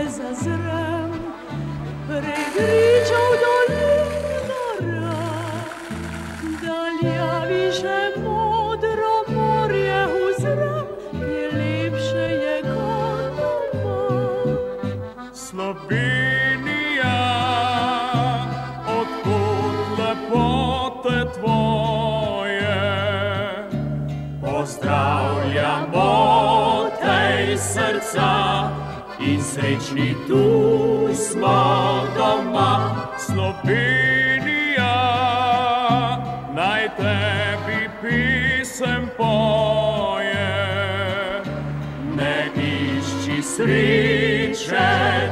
zazrem pred ričou dolinara, dalja više modro morje uzrem, je lepše je kot doma. Slovenija, odkud lepote tvoje, pozdravljamo tej srca in srečni tu smo doma. Slovenija, naj tebi pisem poje, ne išči sreče